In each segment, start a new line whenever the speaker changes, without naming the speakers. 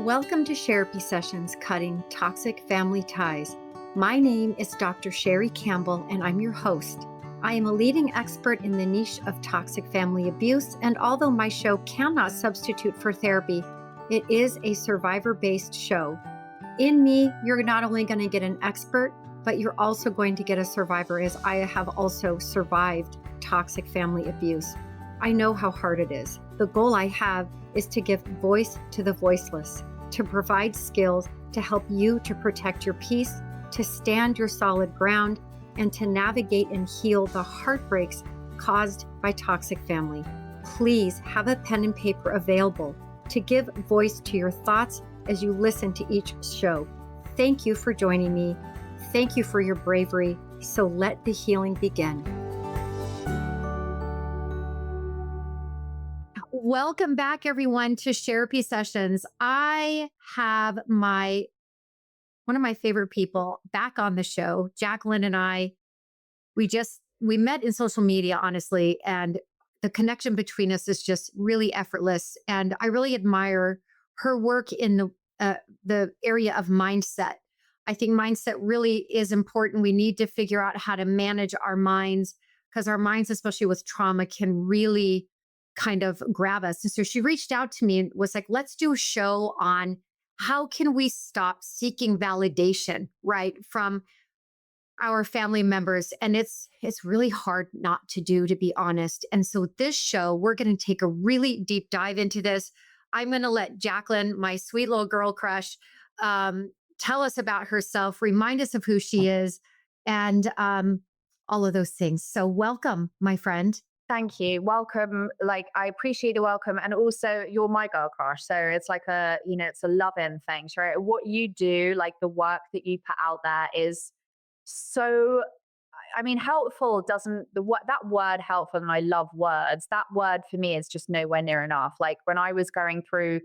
Welcome to Therapy Sessions Cutting Toxic Family Ties. My name is Dr. Sherry Campbell, and I'm your host. I am a leading expert in the niche of toxic family abuse, and although my show cannot substitute for therapy, it is a survivor-based show. In me, you're not only going to get an expert, but you're also going to get a survivor, as I have also survived toxic family abuse. I know how hard it is. The goal I have is to give voice to the voiceless, to provide skills to help you to protect your peace, to stand your solid ground, and to navigate and heal the heartbreaks caused by toxic family. Please have a pen and paper available to give voice to your thoughts as you listen to each show. Thank you for joining me. Thank you for your bravery. So let the healing begin. Welcome back, everyone, to Therapy Sessions. I have one of my favorite people back on the show. Jacqueline and I, we met in social media, honestly, and the connection between us is just really effortless. And I really admire her work in the area of mindset. I think mindset really is important. We need to figure out how to manage our minds, because our minds, especially with trauma, can really kind of grab us. And so she reached out to me and was like, let's do a show on how can we stop seeking validation, right, from our family members. And it's really hard not to do, to be honest. And so this show, we're going to take a really deep dive into this. I'm going to let Jacqueline, my sweet little girl crush, tell us about herself, remind us of who she is, and all of those things. So welcome, my friend.
Thank you. Welcome. I appreciate the welcome. And also you're my girl crush. So it's like it's a love-in thing, right? What you do, like the work that you put out there is so, helpful that word helpful, and I love words. That word for me is just nowhere near enough. Like when I was going through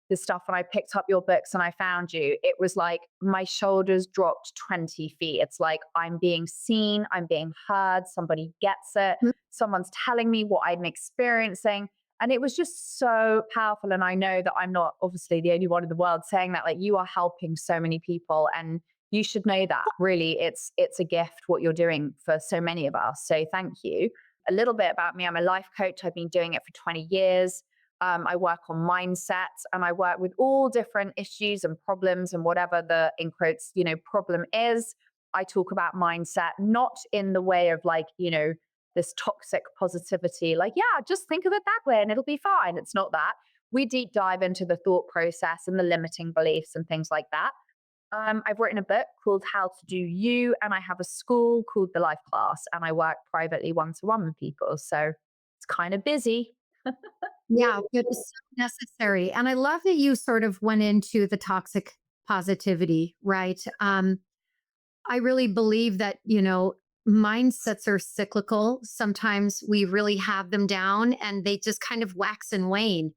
this stuff and I picked up your books and I found you, it was like my shoulders dropped 20 feet. It's like I'm being seen, I'm being heard, somebody gets it, someone's telling me what I'm experiencing. And it was just so powerful. And I know that I'm not obviously the only one in the world saying that. Like, you are helping so many people, and you should know that really it's a gift what you're doing for so many of us. So thank you. A little bit about me. I'm a life coach. I've been doing it for 20 years. I work on mindset, and I work with all different issues and problems, and whatever the, in quotes, problem is. I talk about mindset, not in the way of this toxic positivity, just think of it that way and it'll be fine. It's not that. We deep dive into the thought process and the limiting beliefs and things like that. I've written a book called How to Do You, and I have a school called The Life Class, and I work privately one-to-one with people. So it's kind of busy.
Yeah, it is so necessary. And I love that you sort of went into the toxic positivity, right? I really believe that, mindsets are cyclical. Sometimes we really have them down and they just kind of wax and wane.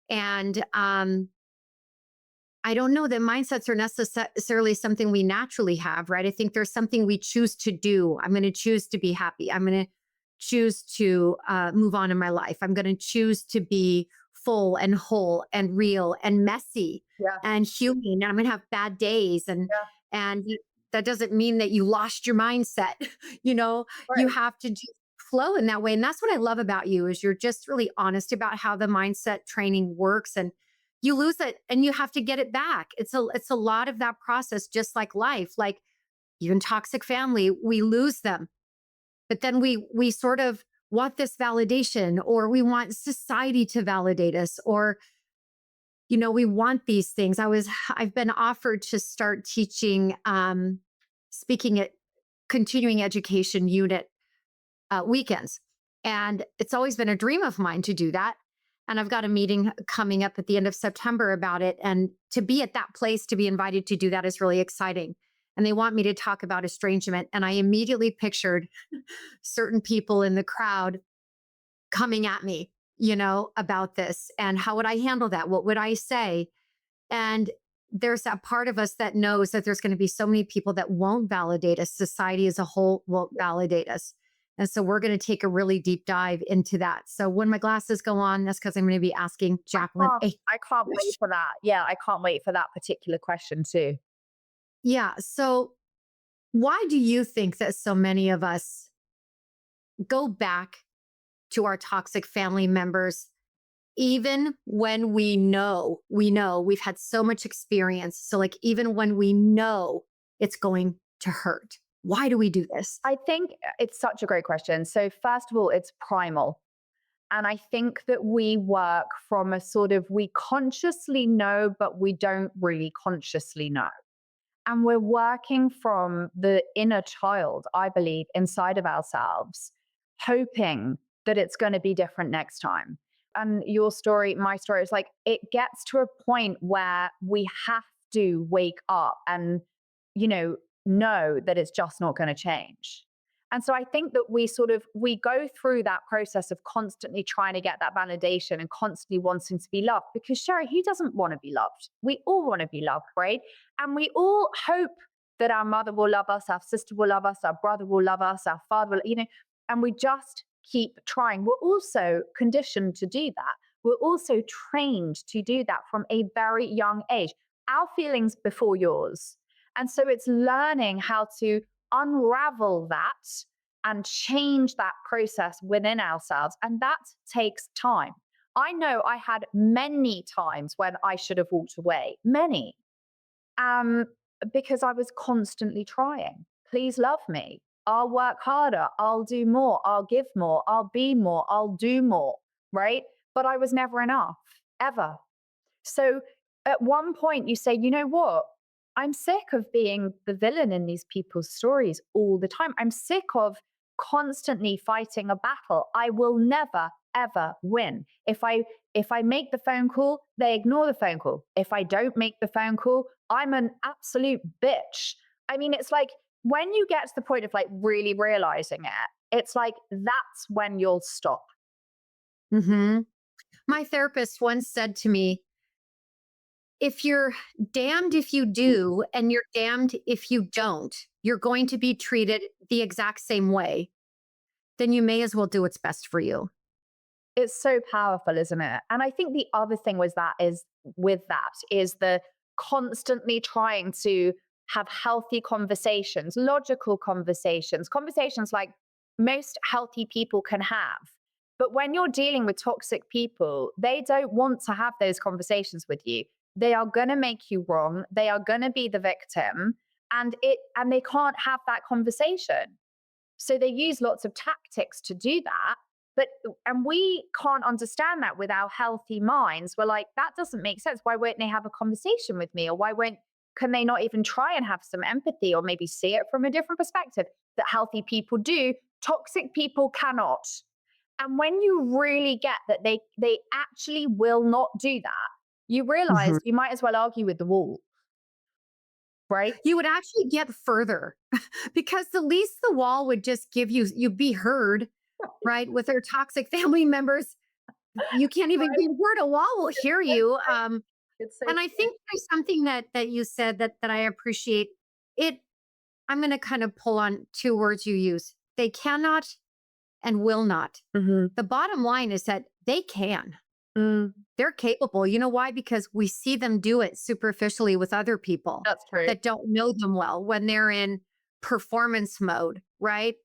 And I don't know that mindsets are necessarily something we naturally have, right? I think there's something we choose to do. I'm going to choose to be happy. I'm going to choose to move on in my life. I'm going to choose to be full and whole and real and messy and human. And I'm going to have bad days. And that doesn't mean that you lost your mindset.
Right.
You have to just flow in that way. And that's what I love about you, is you're just really honest about how the mindset training works, and you lose it and you have to get it back. It's a lot of that process, just like life. Like even toxic family, we lose them. But then we sort of want this validation, or we want society to validate us, or, we want these things. I've been offered to start teaching, speaking at continuing education unit weekends. And it's always been a dream of mine to do that. And I've got a meeting coming up at the end of September about it. And to be at that place, to be invited to do that is really exciting. And they want me to talk about estrangement. And I immediately pictured certain people in the crowd coming at me, about this. And how would I handle that? What would I say? And there's that part of us that knows that there's going to be so many people that won't validate us. Society as a whole won't validate us. And so we're going to take a really deep dive into that. So when my glasses go on, that's because I'm going to be asking Jacqueline a
I can't wait
question.
for that. Yeah, I can't wait for that particular question too.
Yeah. So why do you think that so many of us go back to our toxic family members, even when we know we've had so much experience? So, like, even when we know it's going to hurt, why do we do this?
I think it's such a great question. So, first of all, it's primal. And I think that we work from a sort of we consciously know, but we don't really consciously know. And we're working from the inner child, I believe, inside of ourselves, hoping that it's going to be different next time. And your story, my story is like, it gets to a point where we have to wake up and, you know that it's just not going to change. And so I think that we go through that process of constantly trying to get that validation and constantly wanting to be loved, because Sherry, who doesn't want to be loved? We all want to be loved, right? And we all hope that our mother will love us, our sister will love us, our brother will love us, our father will, and we just keep trying. We're also conditioned to do that. We're also trained to do that from a very young age. Our feelings before yours. And so it's learning how to unravel that and change that process within ourselves. And that takes time. I know I had many times when I should have walked away, many, um, because I was constantly trying. Please love me. I'll work harder. I'll do more. I'll give more. I'll be more. I'll do more. Right. But I was never enough, ever. So at one point, you say, you know what? I'm sick of being the villain in these people's stories all the time. I'm sick of constantly fighting a battle. I will never ever win. If I make the phone call, they ignore the phone call. If I don't make the phone call, I'm an absolute bitch. I mean, it's like when you get to the point of like really realizing it, it's like that's when you'll stop.
Hmm. My therapist once said to me, if you're damned if you do and you're damned if you don't, you're going to be treated the exact same way, then you may as well do what's best for you.
It's so powerful, isn't it? And I think the other thing is the constantly trying to have healthy conversations, logical conversations, conversations like most healthy people can have. But when you're dealing with toxic people, they don't want to have those conversations with you. They are going to make you wrong. They are going to be the victim, and they can't have that conversation. So they use lots of tactics to do that. And we can't understand that with our healthy minds. We're like, that doesn't make sense. Why won't they have a conversation with me? Or can they not even try and have some empathy or maybe see it from a different perspective that healthy people do? Toxic people cannot. And when you really get that they actually will not do that, you realize
Mhm.
you might as well argue with the wall, right?
You would actually get further because the least the wall would just give you'd be heard, right? With their toxic family members, you can't even be
Right?
heard. A wall will hear you.
It's so
And I
true.
think there's something that you said that I appreciate. It. I'm going to kind of pull on two words you use. They cannot and will not.
Mhm.
The bottom line is that they can.
Mm,
They're capable. You know why? Because we see them do it superficially with other people
that's true.
that don't know them well when they're in performance mode, right?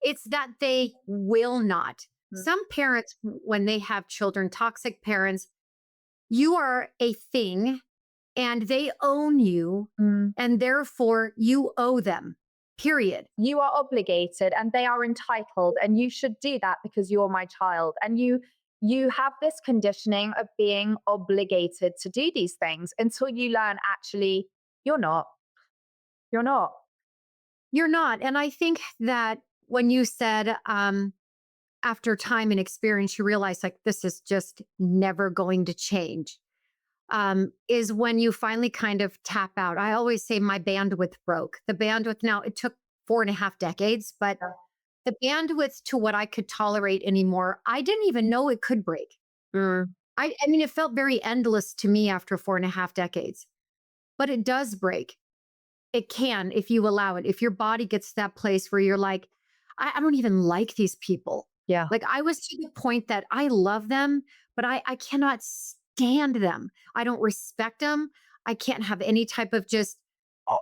It's that they will not.
Mm,
Some parents, when they have children, toxic parents, you are a thing and they own you,
mm.
and therefore you owe them, period.
You are obligated and they are entitled, and you should do that because you're my child. And you have this conditioning of being obligated to do these things until you learn actually you're not. You're not.
You're not. And I think that when you said, after time and experience, you realize like this is just never going to change, is when you finally kind of tap out. I always say my bandwidth broke. The bandwidth now, it took 4.5 decades, but
Yeah.
the bandwidth to what I could tolerate anymore, I didn't even know it could break.
Mm,
I mean, it felt very endless to me after 4.5 decades, but it does break. It can if you allow it. If your body gets to that place where you're like, I don't even like these people.
Yeah.
Like I was to the point that I love them, but I cannot stand them. I don't respect them. I can't have any type of just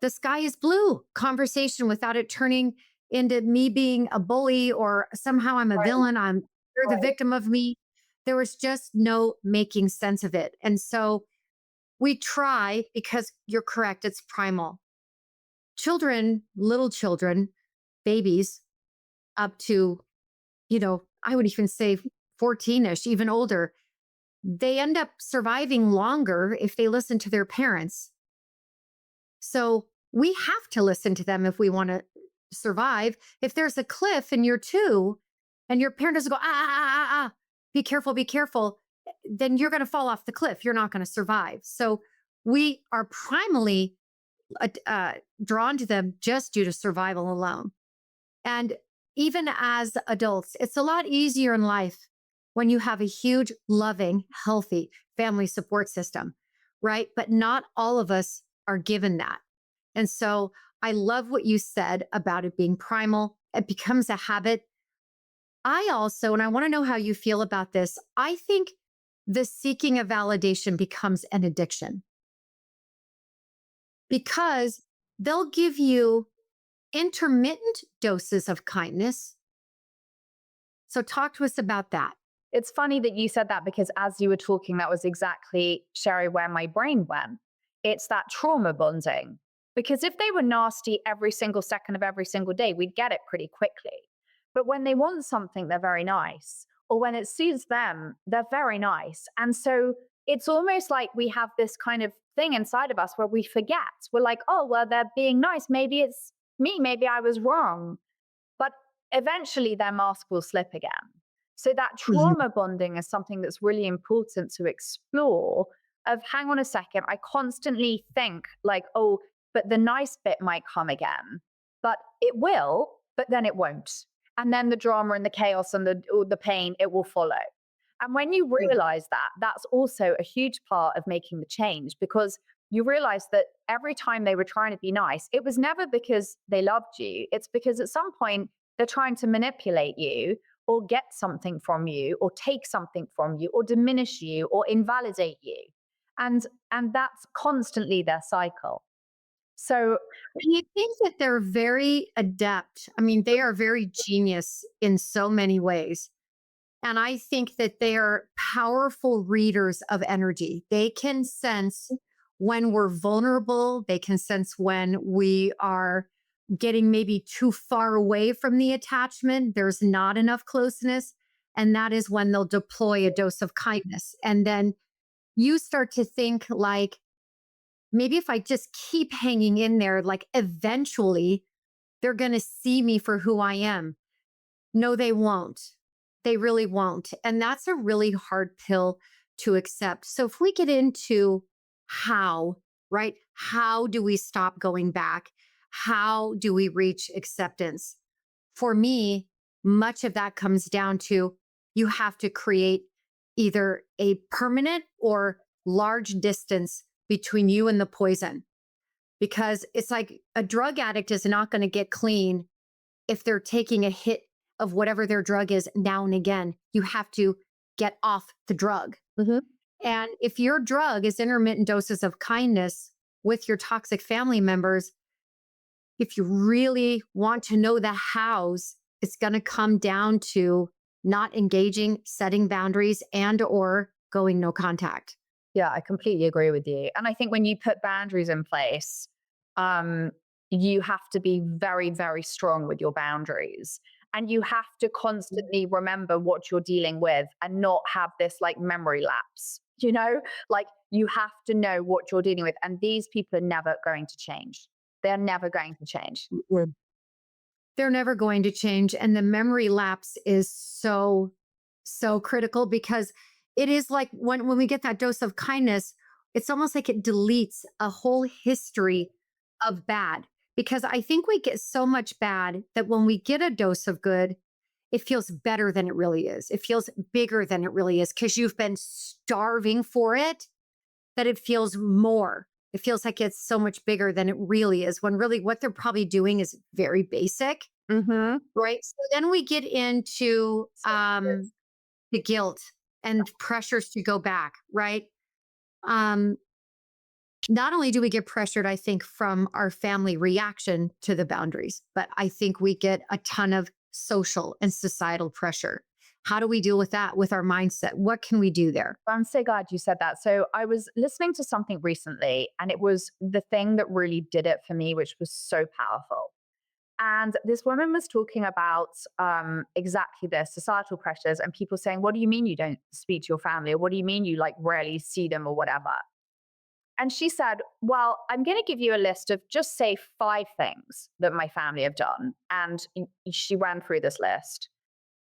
the sky is blue conversation without it turning into me being a bully or somehow I'm a
Right.
villain. They're the
Right.
victim of me. There was just no making sense of it. And so we try because you're correct, it's primal. Children, little children, babies up to, I would even say 14ish, even older, they end up surviving longer if they listen to their parents. So we have to listen to them if we want to survive. If there's a cliff and you're two and your parent doesn't go, be careful, then you're going to fall off the cliff. You're not going to survive. So we are primally uh, uh, drawn to them just due to survival alone. And even as adults, it's a lot easier in life when you have a huge, loving, healthy family support system, right? But not all of us are given that. And so I love what you said about it being primal. It becomes a habit. I also, and I want to know how you feel about this, I think the seeking of validation becomes an addiction because they'll give you intermittent doses of kindness. So talk to us about that.
It's funny that you said that because as you were talking, that was exactly, Sherry, where my brain went. It's that trauma bonding. Because if they were nasty every single second of every single day, we'd get it pretty quickly. But when they want something, they're very nice. Or when it suits them, they're very nice. And so it's almost like we have this kind of thing inside of us where we forget. We're like, oh, well, they're being nice. Maybe it's me. Maybe I was wrong. But eventually their mask will slip again. So that
Mhm.
trauma bonding is something that's really important to explore of hang on a second, I constantly think like, oh, but the nice bit might come again. But it will, but then it won't. And then the drama and the chaos and the pain, it will follow. And when you
Right.
realize that, that's also a huge part of making the change because you realize that every time they were trying to be nice, it was never because they loved you. It's because at some point they're trying to manipulate you or get something from you or take something from you or diminish you or invalidate you. And that's constantly their cycle. So
Do you think that they're very adept? I mean, they are very genius in so many ways. And I think that they are powerful readers of energy. They can sense when we're vulnerable, they can sense when we are getting maybe too far away from the attachment. There's not enough closeness. And that is when they'll deploy a dose of kindness. And then you start to think, like, maybe if I just keep hanging in there, like eventually they're going to see me for who I am. No, they won't. They really won't. And that's a really hard pill to accept. So if we get into how, right? How do we stop going back? How do we reach acceptance? For me, much of that comes down to you have to create either a permanent or large distance between you and the poison because it's like a drug addict is not going to get clean if they're taking a hit of whatever their drug is now and again. You have to get off the drug.
mhm,
And if your drug is intermittent doses of kindness with your toxic family members, if you really want to know the hows, it's going to come down to not engaging, setting boundaries and or going no contact.
yeah, I completely agree with you. And I think when you put boundaries in place, um, you have to be very, very strong with your boundaries. And you have to constantly remember what you're dealing with and not have this like memory lapse, like you have to know what you're dealing with. And these people are never going to change. They're never going to change.
They're never going to change. And the memory lapse is so, so critical because it is like when we get that dose of kindness, it's almost like it deletes a whole history of bad. Because I think we get so much bad that when we get a dose of good, it feels better than it really is. It feels bigger than it really is because you've been starving for it, that it feels more. It feels like it's so much bigger than it really is, when really what they're probably doing is very basic
Mm-hmm.
right? So then we get into
So good.
the guilt and pressures to go back, right? Um, Not only do we get pressured, I think, from our family reaction to the boundaries, but I think we get a ton of social and societal pressure. How do we deal with that with our mindset? What can we do there?
I'm so glad you said that. So I was listening to something recently, and it was the thing that really did it for me, which was so powerful. And this woman was talking about exactly this societal pressures and people saying, "What do you mean you don't speak to your family? Or what do you mean you like rarely see them or whatever?" And she said, "Well, I'm going to give you a list of just say 5 things that my family have done." And she ran through this list.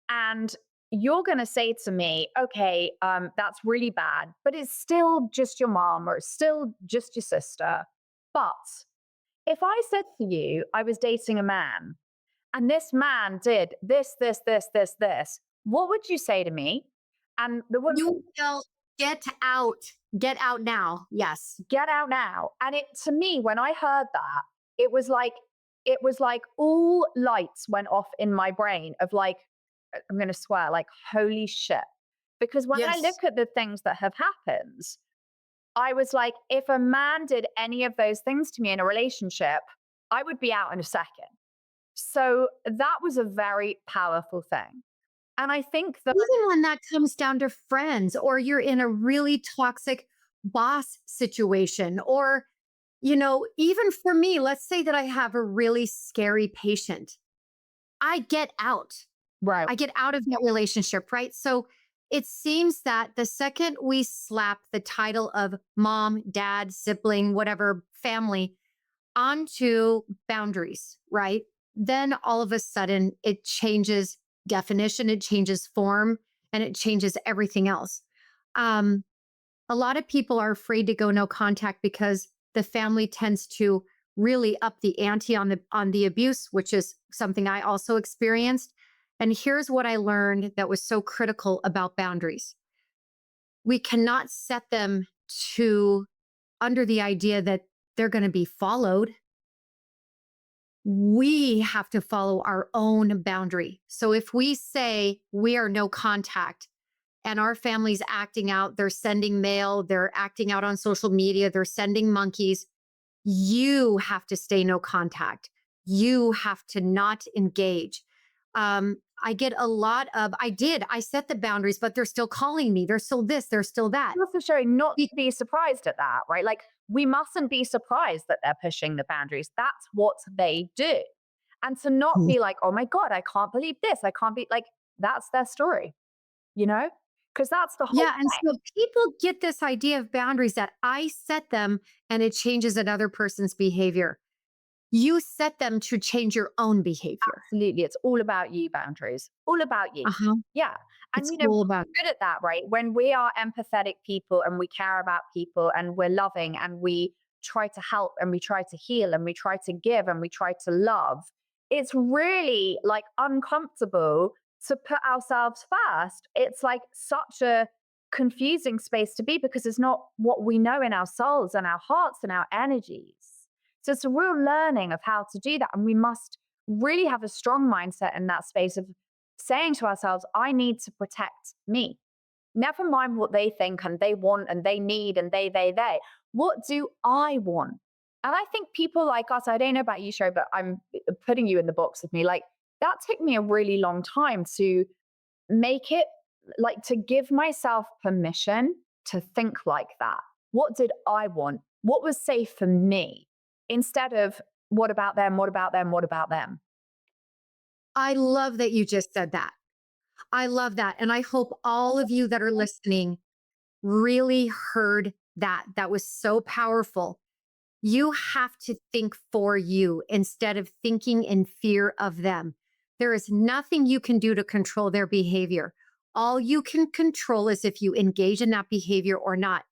And you're going to say to me, "Okay, that's really bad, but it's still just your mom or it's still just your sister." But if I said to you, I was dating a man and this man did this, what would you say to me? And the woman,
You will get out. Get out now. Yes.
get out now. And it to me, when I heard that, it was like it was like all lights went off in my brain of like, I'm gonna swear, like, holy shit. Because when I
Yes.
look at the things that have happened, I was like, if a man did any of those things to me in a relationship, I would be out in a second. So that was a very powerful thing. And I think that
Even when that comes down to friends, or you're in a really toxic boss situation, or, even for me, let's say that I have a really scary patient, I get out.
right,
I get out of that relationship, right? So it seems that the second we slap the title of mom, dad, sibling, whatever, family onto boundaries, right? Then all of a sudden it changes definition, it changes form, and it changes everything else. Um, a lot of people are afraid to go no contact because the family tends to really up the ante on the abuse, which is something I also experienced. And here's what I learned that was so critical about boundaries. We cannot set them to under the idea that they're going to be followed. We have to follow our own boundary. So if we say we are no contact and our family's acting out, they're sending mail, they're acting out on social media, they're sending monkeys, you have to stay no contact. You have to not engage. I get a lot of, I set the boundaries, but they're still calling me. They're still this, they're still that.
also showing not
Be-
to be surprised at that, right? Like, we mustn't be surprised that they're pushing the boundaries. That's what they do. And to not be like, oh my God, I can't believe this. I can't be like, that's their story, you know? Because that's the whole
Yeah. And
thing.
so people get this idea of boundaries that I set them and it changes another person's behavior. You set them to change your own behavior.
Absolutely. It's all about you, boundaries. All about you.
Uh huh.
Yeah. And,
It's
you know,
all about,
good at that, right? When we are empathetic people and we care about people and we're loving and we try to help and we try to heal and we try to give and we try to love, it's really like uncomfortable to put ourselves first. It's like such a confusing space to be because it's not what we know in our souls and our hearts and our energies. So it's a real learning of how to do that. And we must really have a strong mindset in that space of saying to ourselves, I need to protect me. Never mind what they think and they want and they need and they. What do I want? And I think people like us, I don't know about you, Sherry, but I'm putting you in the box with me. Like, that took me a really long time to make it, like, to give myself permission to think like that. What did I want? What was safe for me? Instead of what about them? What about them? What about them?
I love that you just said that. I love that. And I hope all of you that are listening really heard that. That was so powerful. You have to think for you instead of thinking in fear of them. There is nothing you can do to control their behavior. All you can control is if you engage in that behavior or not.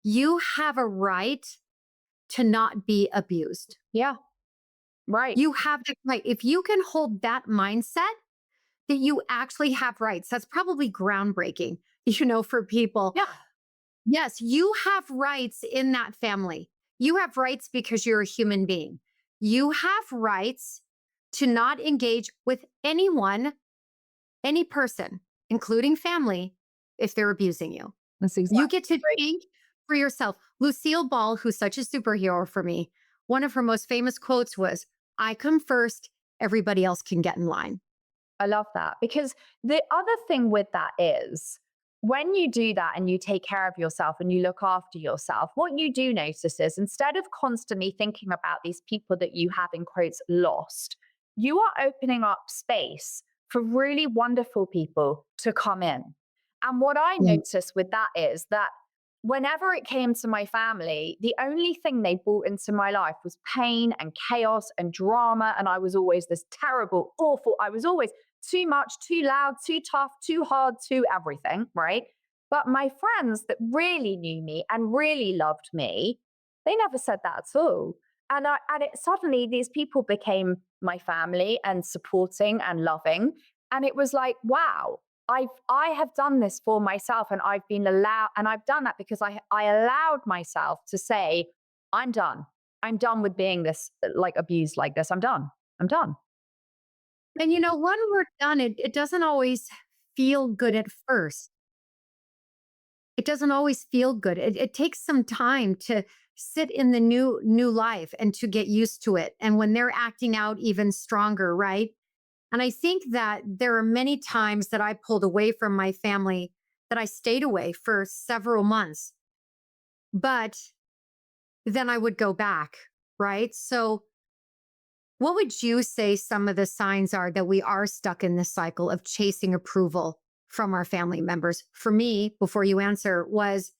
You have a right to not be abused.
Yeah, right.
You have that right. If you can hold that mindset, that you actually have rights, that's probably groundbreaking, for people.
Yeah,
Yes, you have rights in that family. You have rights because you're a human being. You have rights to not engage with anyone, any person, including family, if they're abusing you.
That's
You
exactly
get to
right.
think for yourself. Lucille Ball, who's such a superhero for me, one of her most famous quotes was, I come first, everybody else can get in line.
I love that because the other thing with that is when you do that and you take care of yourself and you look after yourself, what you do notice is instead of constantly thinking about these people that you have in quotes lost, you are opening up space for really wonderful people to come in. And what I
Mm.
noticed with that is that whenever it came to my family, the only thing they brought into my life was pain and chaos and drama. And I was always this terrible, awful, I was always too much, too loud, too tough, too hard, too everything, right? But my friends that really knew me and really loved me, they never said that at all. And it suddenly these people became my family and supporting and loving. And it was like, wow, I have done this for myself and I've been allowed, and I've done that because I allowed myself to say, I'm done. I'm done with being this like abused like this. I'm done. I'm done.
And when we're done, it doesn't always feel good at first. It doesn't always feel good. It takes some time to sit in the new life and to get used to it. And when they're acting out even stronger, right? And I think that there are many times that I pulled away from my family, that I stayed away for several months, but then I would go back, right? So, what would you say some of the signs are that we are stuck in this cycle of chasing approval from our family members? For me, before you answer, was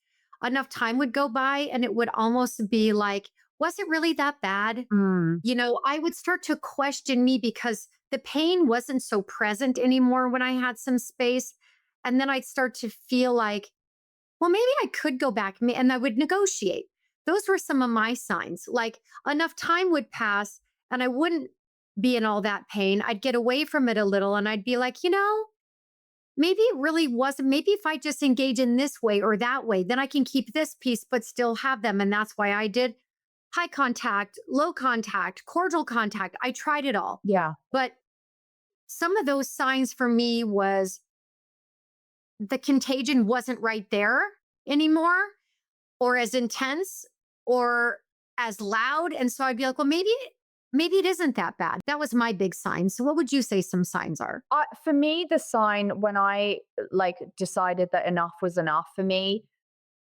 enough time would go by and it would almost be like, was it really that bad?
Mm,
I would start to question me because the pain wasn't so present anymore when I had some space. And then I'd start to feel like, well, maybe I could go back and I would negotiate. Those were some of my signs. Like enough time would pass and I wouldn't be in all that pain. I'd get away from it a little and I'd be like, maybe it really wasn't. Maybe if I just engage in this way or that way, then I can keep this piece, but still have them. And that's why I did high contact, low contact, cordial contact. I tried it all.
yeah.
But some of those signs for me was the contagion wasn't right there anymore or as intense or as loud. And so I'd be like, well, maybe it isn't that bad. That was my big sign. So what would you say some signs are?
For me, the sign when I like decided that enough was enough for me,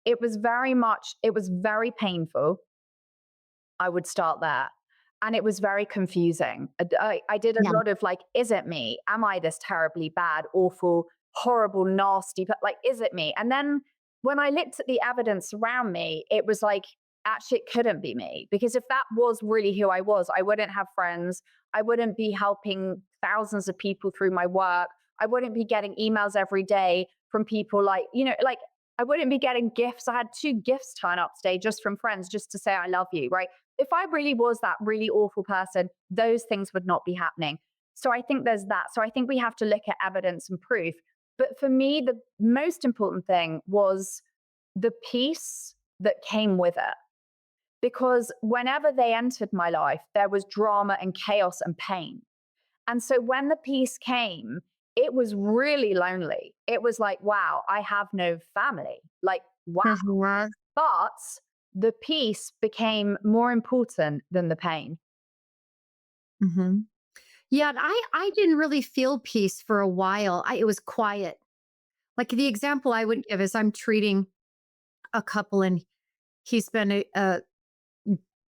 it was very painful. I would start there. And it was very confusing. I did a
Yeah.
lot of like, is it me? Am I this terribly bad, awful, horrible, nasty? But like, is it me? And then when I looked at the evidence around me, it was like, actually, it couldn't be me. Because if that was really who I was, I wouldn't have friends. I wouldn't be helping thousands of people through my work. I wouldn't be getting emails every day from people like, like I wouldn't be getting gifts. I had 2 gifts turn up today just from friends just to say I love you, right? If I really was that really awful person, those things would not be happening. So I think there's that. So I think we have to look at evidence and proof. But for me, the most important thing was the peace that came with it. Because whenever they entered my life, there was drama and chaos and pain. And so when the peace came, it was really lonely. It was like, wow, I have no family. Like, wow.
Mhm.
But the peace became more important than the pain.
Mhm. Yeah, and I didn't really feel peace for a while. It was quiet. Like the example I would give is I'm treating a couple and he's been a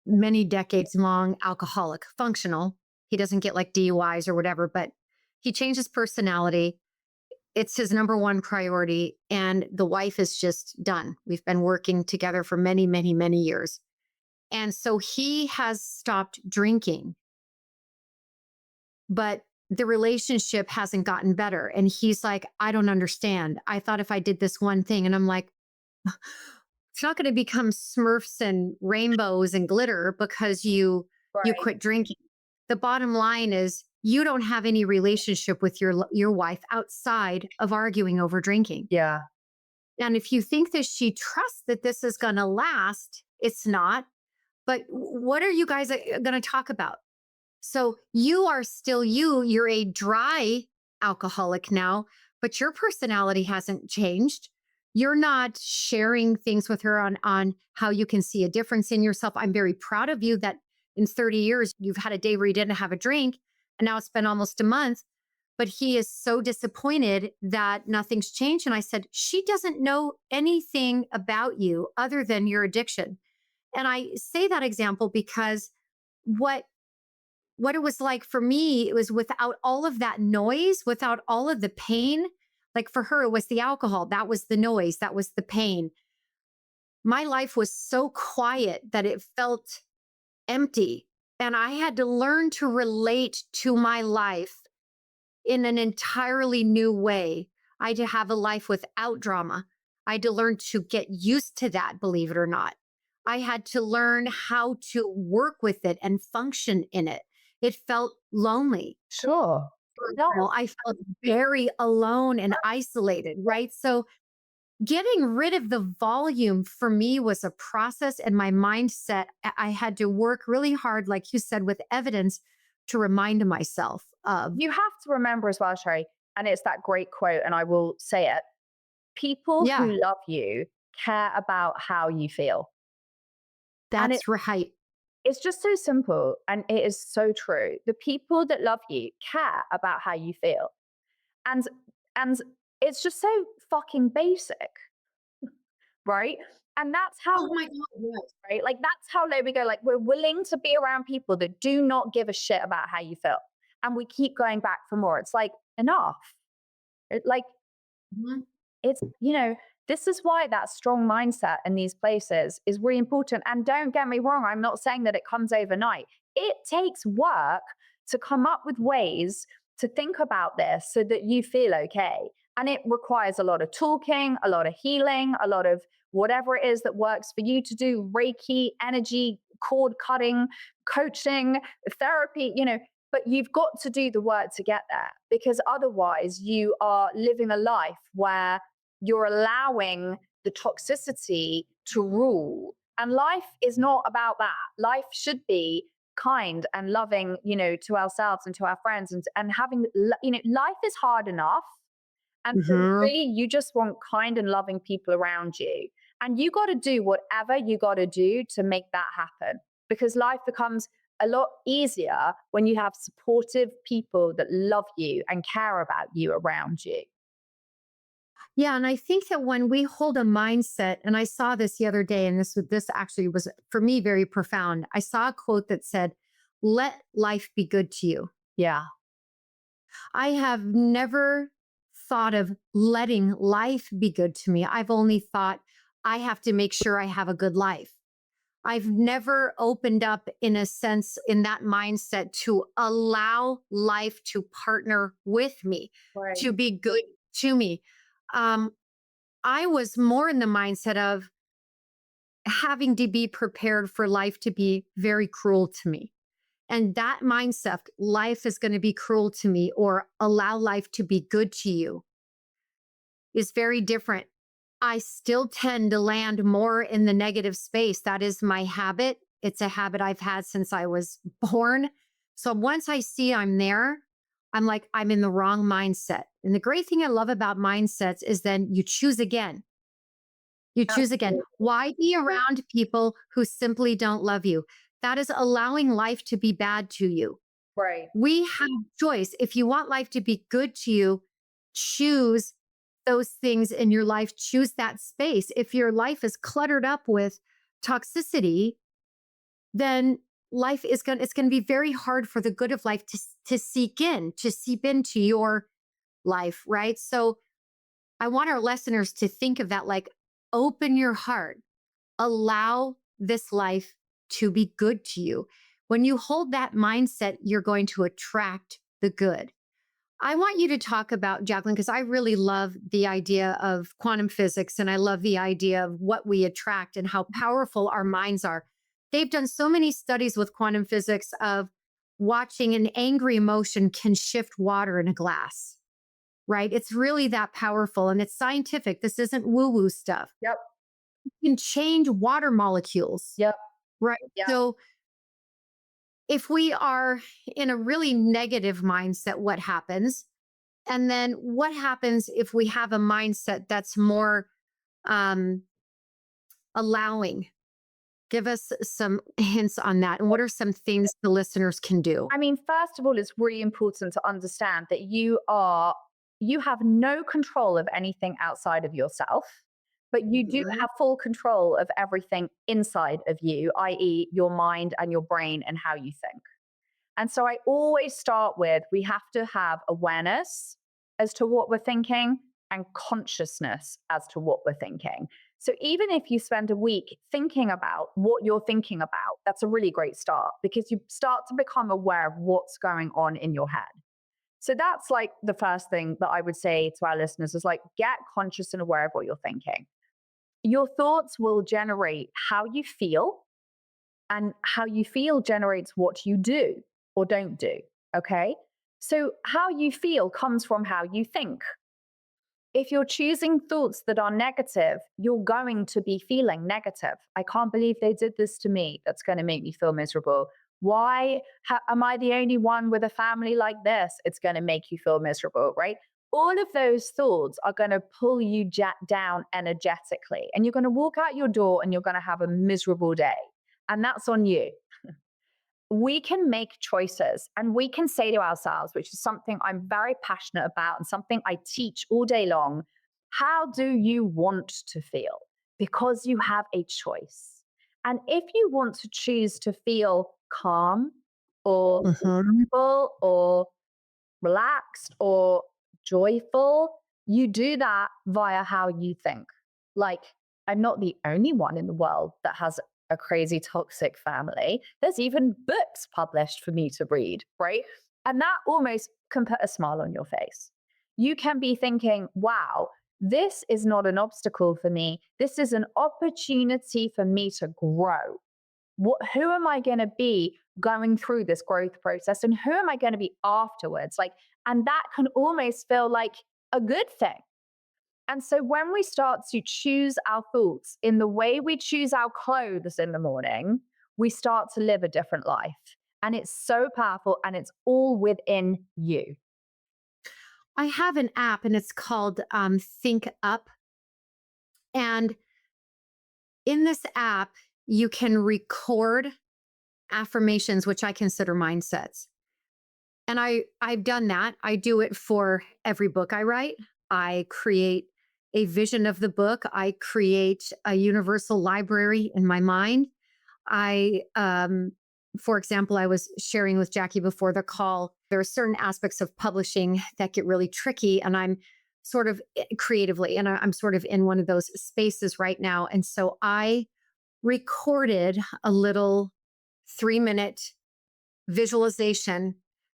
many decades long alcoholic, functional. He doesn't get like DUIs or whatever, but he changed his personality. It's his number one priority. And the wife is just done. We've been working together for many, many, many years. And so he has stopped drinking, but the relationship hasn't gotten better. And he's like, I don't understand. I thought if I did this one thing, and I'm like, it's not going to become Smurfs and rainbows and glitter because you
Right.
quit drinking. The bottom line is you don't have any relationship with your wife outside of arguing over drinking.
Yeah.
And if you think that she trusts that this is going to last, it's not. But what are you guys going to talk about? So you are still you. You're a dry alcoholic now, but your personality hasn't changed. You're not sharing things with her on how you can see a difference in yourself. I'm very proud of you that in 30 years you've had a day where you didn't have a drink, and now it's been almost a month. But he is so disappointed that nothing's changed. And I said, she doesn't know anything about you other than your addiction. And I say that example because what what it was like for me, it was without all of that noise, without all of the pain. Like for her, it was the alcohol. That was the noise. That was the pain. My life was so quiet that it felt empty. And I had to learn to relate to my life in an entirely new way. I had to have a life without drama. I had to learn to get used to that, believe it or not. I had to learn how to work with it and function in it. It felt lonely.
Sure.
For a
No.
while. I felt very alone and isolated, right? So getting rid of the volume for me was a process, and my mindset, I had to work really hard, like you said, with evidence to remind myself of.
You have to remember as well, Sherry, and it's that great quote, and I will say it. People
Yeah,
who love you care about how you feel. And
that's right.
it's just so simple and it is so true. The people that love you care about how you feel. And and it's just so fucking basic, right? And that's how
Oh my God, yes.
right? Like that's how low we go. Like we're willing to be around people that do not give a shit about how you feel. And we keep going back for more. It's like enough. Like
Mhm.
it's, this is why that strong mindset in these places is really important. And don't get me wrong, I'm not saying that it comes overnight. It takes work to come up with ways to think about this so that you feel okay. And it requires a lot of talking, a lot of healing, a lot of whatever it is that works for you to do Reiki, energy, cord cutting, coaching, therapy, but you've got to do the work to get there because otherwise you are living a life where you're allowing the toxicity to rule. And life is not about that. Life should be kind and loving, to ourselves and to our friends and having, life is hard enough. And so
Mhm.
really, you just want kind and loving people around you. And you got to do whatever you got to do to make that happen because life becomes a lot easier when you have supportive people that love you and care about you around you.
Yeah, and I think that when we hold a mindset, and I saw this the other day, and this actually was for me very profound. I saw a quote that said, "Let life be good to you."
Yeah.
I have never thought of letting life be good to me. I've only thought I have to make sure I have a good life. I've never opened up in a sense in that mindset to allow life to partner with me,
Right.
to be good to me. Um, I was more in the mindset of having to be prepared for life to be very cruel to me. And that mindset, life is going to be cruel to me or allow life to be good to you, is very different. I still tend to land more in the negative space. That is my habit. It's a habit I've had since I was born. So once I see I'm there, I'm like, I'm in the wrong mindset. And the great thing I love about mindsets is then you choose again. You choose again.
Absolutely.
Why be around people who simply don't love you? That is allowing life to be bad to you.
Right.
We have choice. If you want life to be good to you, choose those things in your life, choose that space. If your life is cluttered up with toxicity, then life is going to it's going to be very hard for the good of life to seep into your life, right? So I want our listeners to think of that like open your heart, allow this life to be good to you. When you hold that mindset, you're going to attract the good. I want you to talk about, Jacqueline, because I really love the idea of quantum physics and I love the idea of what we attract and how powerful our minds are. They've done so many studies with quantum physics of watching an angry emotion can shift water in a glass, right? It's really that powerful and it's scientific. This isn't woo woo stuff.
Yep.
You can change water molecules,
Yep.
right?
Yep.
So if we are in a really negative mindset, what happens? And then what happens if we have a mindset that's more um, allowing? Give us some hints on that. And what are some things the listeners can do?
I mean, first of all, it's really important to understand that you have no control of anything outside of yourself, but you do
Mhm.
have full control of everything inside of you, i.e., your mind and your brain and how you think. And so I always start with we have to have awareness as to what we're thinking and consciousness as to what we're thinking. So even if you spend a week thinking about what you're thinking about, that's a really great start because you start to become aware of what's going on in your head. So that's like the first thing that I would say to our listeners is like get conscious and aware of what you're thinking. Your thoughts will generate how you feel, and how you feel generates what you do or don't do. Okay. So, how you feel comes from how you think. If you're choosing thoughts that are negative, you're going to be feeling negative. I can't believe they did this to me. That's going to make me feel miserable. Why am I the only one with a family like this? It's going to make you feel miserable, right? All of those thoughts are going to pull you down energetically, and you're going to walk out your door and you're going to have a miserable day. And that's on you. We can make choices and we can say to ourselves, which is something I'm very passionate about and something I teach all day long, how do you want to feel? Because you have a choice. And if you want to choose to feel calm or
Mhm.
peaceful or relaxed or joyful, you do that via how you think. Like, I'm not the only one in the world that has a crazy toxic family. There's even books published for me to read, right? And that almost can put a smile on your face. You can be thinking, wow, this is not an obstacle for me. This is an opportunity for me to grow. Who am I going to be going through this growth process and who am I going to be afterwards? Like, and that can almost feel like a good thing. And so when we start to choose our thoughts in the way we choose our clothes in the morning, we start to live a different life. And it's so powerful and it's all within you.
I have an app and it's called Think Up. And in this app, you can record affirmations, which I consider mindsets. And I've done that. I do it for every book I write. I create a vision of the book. I create a universal library in my mind. I for example, I was sharing with Jackie before the call, there are certain aspects of publishing that get really tricky and I'm sort of creatively and I'm sort of in one of those spaces right now. And so I recorded a little 3-minute visualization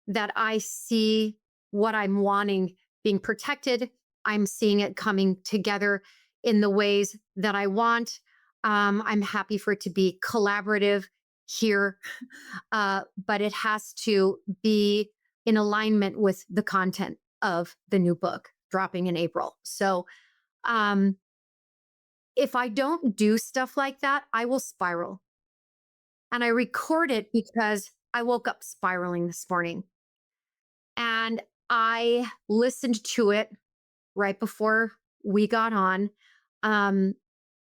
that I see what I'm wanting being protected. I'm seeing it coming together in the ways that I want. I'm happy for it to be collaborative here, but it has to be in alignment with the content of the new book dropping in April. So, um, if I don't do stuff like that, I will spiral. And I record it because I woke up spiraling this morning. And I listened to it right before we got on. Um,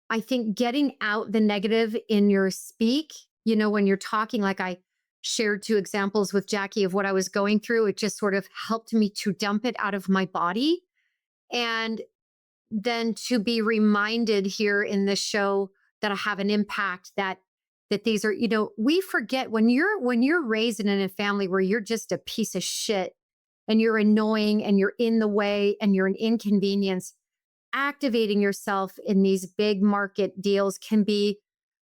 I think getting out the negative in your speak, when you're talking, like I shared 2 examples with Jackie of what I was going through, it just sort of helped me to dump it out of my body. And then to be reminded here in this show that I have an impact, that these are, we forget when you're raised in a family where you're just a piece of shit and you're annoying and you're in the way and you're an inconvenience, activating yourself in these big market deals can be,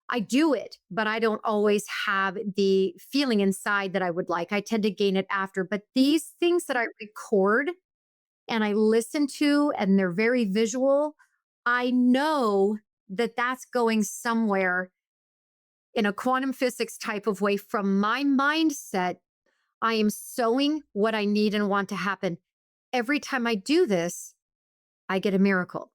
I do it, but I don't always have the feeling inside that I would like. I tend to gain it after. But these things that I record and I listen to, and they're very visual, I know that that's going somewhere in a quantum physics type of way from my mindset. I am sowing what I need and want to happen. Every time I do this, I get a miracle.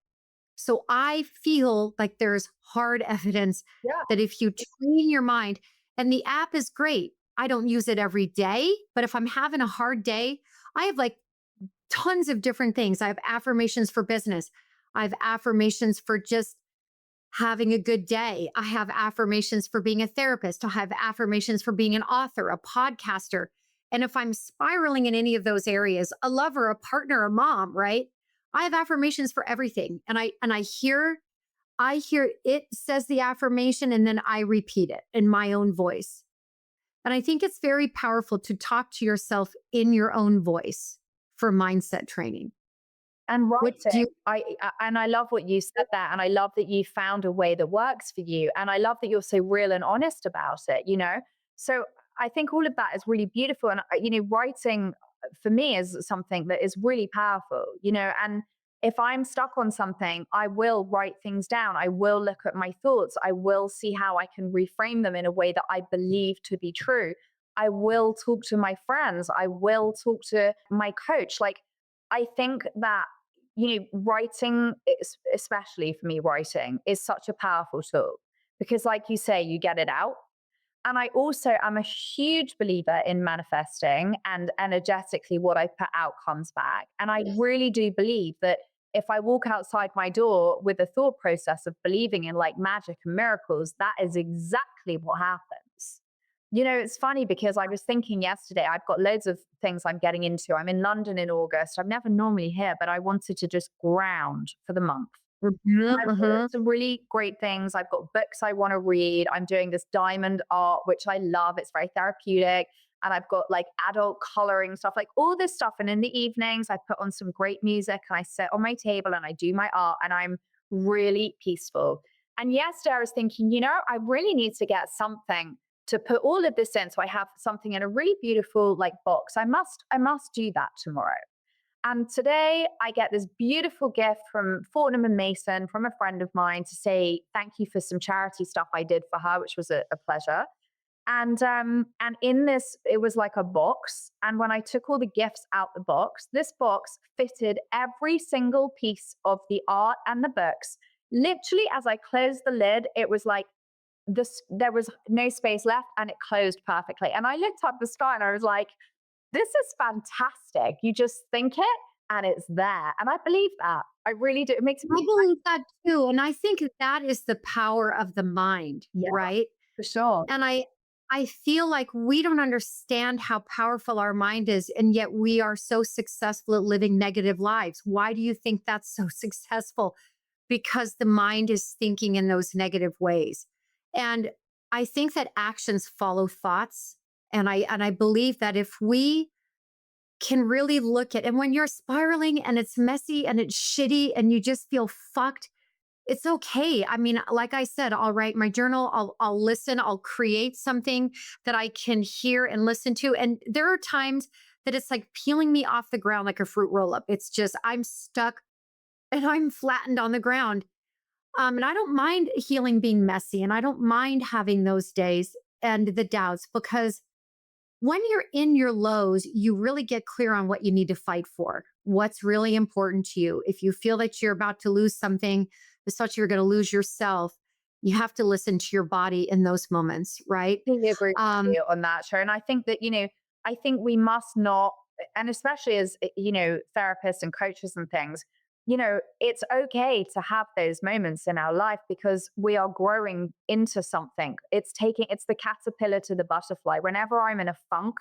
So I feel like there's hard evidence
Yeah.
that if you train your mind, and the app is great. I don't use it every day, but if I'm having a hard day, I have like tons of different things. I have affirmations for business. I have affirmations for just having a good day. I have affirmations for being a therapist. I have affirmations for being an author, a podcaster. And if I'm spiraling in any of those areas, a lover, a partner, a mom, right? I have affirmations for everything. And I hear it says the affirmation and then I repeat it in my own voice. And I think it's very powerful to talk to yourself in your own voice for mindset training.
And
What do
writing,
you
and I love what you said there, and I love that you found a way that works for you, and I love that you're so real and honest about it. So I think all of that is really beautiful, and writing for me is something that is really powerful. And if I'm stuck on something, I will write things down. I will look at my thoughts. I will see how I can reframe them in a way that I believe to be true. I will talk to my friends. I will talk to my coach. Like, I think that writing, especially for me, writing is such a powerful tool because, like you say, you get it out. And I also am a huge believer in manifesting, and energetically, what I put out comes back. And I really do believe that if I walk outside my door with a thought process of believing in like magic and miracles, that is exactly what happens. It's funny because I was thinking yesterday, I've got loads of things I'm getting into. I'm in London in August. I'm never normally here, but I wanted to just ground for the month.
Mhm,
I've got
mhm.
some really great things. I've got books I want to read. I'm doing this diamond art, which I love. It's very therapeutic. And I've got like adult coloring stuff, like all this stuff. And in the evenings, I put on some great music and I sit on my table and I do my art and I'm really peaceful. And yesterday I was thinking, I really need to get something to put all of this in. So I have something in a really beautiful like box. I must do that tomorrow. And today I get this beautiful gift from Fortnum and Mason from a friend of mine to say thank you for some charity stuff I did for her, which was a pleasure. And in this, it was like a box. And when I took all the gifts out the box, this box fitted every single piece of the art and the books. Literally, as I closed the lid, it was like this, there was no space left and it closed perfectly. And I looked up the sky and I was like, this is fantastic. You just think it and it's there. And I believe that. I really do. It makes me,
I believe that too. And I think that is the power of the mind,
yeah,
right?
for sure.
And I feel like we don't understand how powerful our mind is, and yet we are so successful at living negative lives. Why do you think that's so successful? Because the mind is thinking in those negative ways. And I think that actions follow thoughts. And I believe that if we can really look at, and when you're spiraling and it's messy and it's shitty and you just feel fucked, it's okay. I mean, like I said, I'll write my journal, I'll listen, I'll create something that I can hear and listen to. And there are times that it's like peeling me off the ground like a fruit roll up. It's just I'm stuck and I'm flattened on the ground. And I don't mind healing being messy, and I don't mind having those days and the doubts, because when you're in your lows, you really get clear on what you need to fight for, what's really important to you. If you feel that you're about to lose something, as such you're going to lose yourself, you have to listen to your body in those moments, right?
Completely agree with
Um,
you on that, Sharon. I think that, I think we must not, and especially as, therapists and coaches and things, it's okay to have those moments in our life because we are growing into something. It's the caterpillar to the butterfly. Whenever I'm in a funk,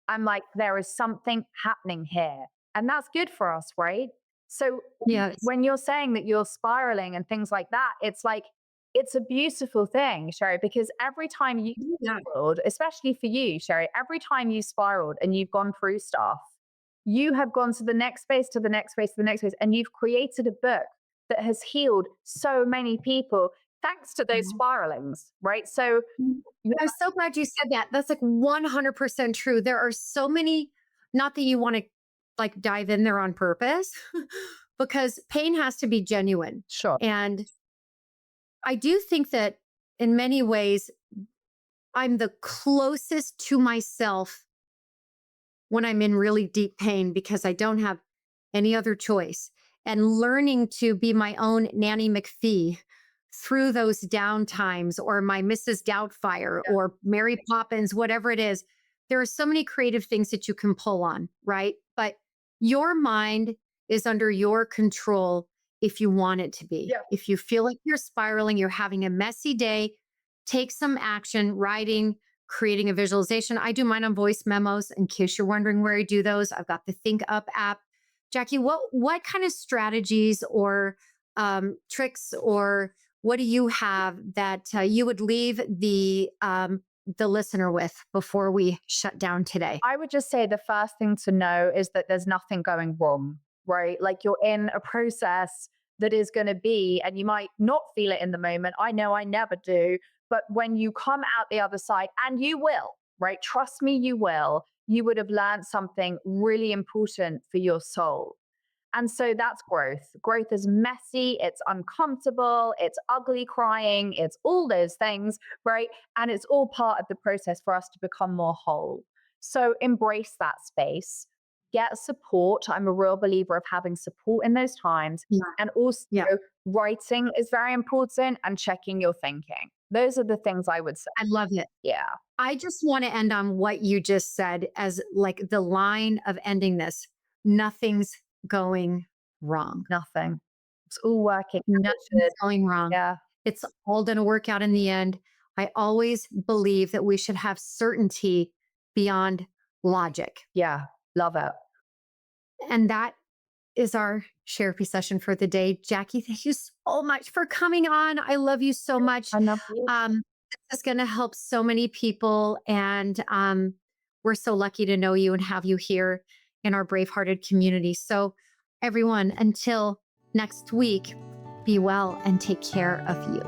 I'm like, there is something happening here. And that's good for us, right? So
yes.
when you're saying that you're spiraling and things like that, it's like, it's a beautiful thing, Sherry, because every time you
Yeah.
spiraled, especially for you, Sherry, every time you spiraled and you've gone through stuff, you have gone to the next space, to the next space, to the next space, and you've created a book that has healed so many people thanks to those spiralings, right? So,
Mm. I'm so glad you said that. That's like 100% true. There are so many, not that you want to like dive in there on purpose, because pain has to be genuine.
sure.
And I do think that in many ways, I'm the closest to myself when I'm in really deep pain because I don't have any other choice. And learning to be my own Nanny McPhee through those down times, or my Mrs. Doubtfire
Yeah.
or Mary Poppins, whatever it is. There are so many creative things that you can pull on, right? But your mind is under your control if you want it to be.
Yeah.
If you feel like you're spiraling, you're having a messy day, take some action, writing, creating a visualization. I do mine on voice memos in case you're wondering where I do those. I've got the Think Up app. Jackie, what kind of strategies or tricks, or what do you have that you would leave the listener with before we shut down today?
I would just say the first thing to know is that there's nothing going wrong, right? Like you're in a process that is going to be, and you might not feel it in the moment. I know I never do. But when you come out the other side, and you will, right? Trust me, you will, you would have learned something really important for your soul. And so that's growth. Growth is messy, it's uncomfortable, it's ugly crying, it's all those things, right? And it's all part of the process for us to become more whole. So embrace that space, get support. I'm a real believer of having support in those times.
Yeah.
And also,
Yeah.
writing is very important, and checking your thinking. Those are the things I would say.
I love it.
Yeah,
I just want to end on what you just said as like the line of ending this. Nothing's going wrong.
nothing. It's all working.
Nothing's going wrong.
Yeah,
It's all going to work out in the end. I always believe that we should have certainty beyond logic.
yeah. Love it.
And that is our therapy session for the day. Jackie, thank you so much for coming on. I love you so much.
I love you.
This is going to help so many people. And we're so lucky to know you and have you here in our Bravehearted community. So, everyone, until next week, be well and take care of you.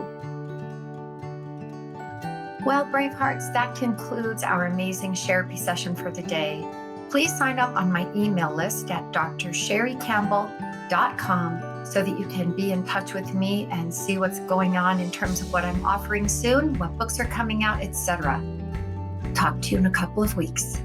Well, Bravehearts, that concludes our amazing therapy session for the day. Please sign up on my email list at drsherrycampbell.com so that you can be in touch with me and see what's going on in terms of what I'm offering soon, what books are coming out, etc. Talk to you in a couple of weeks.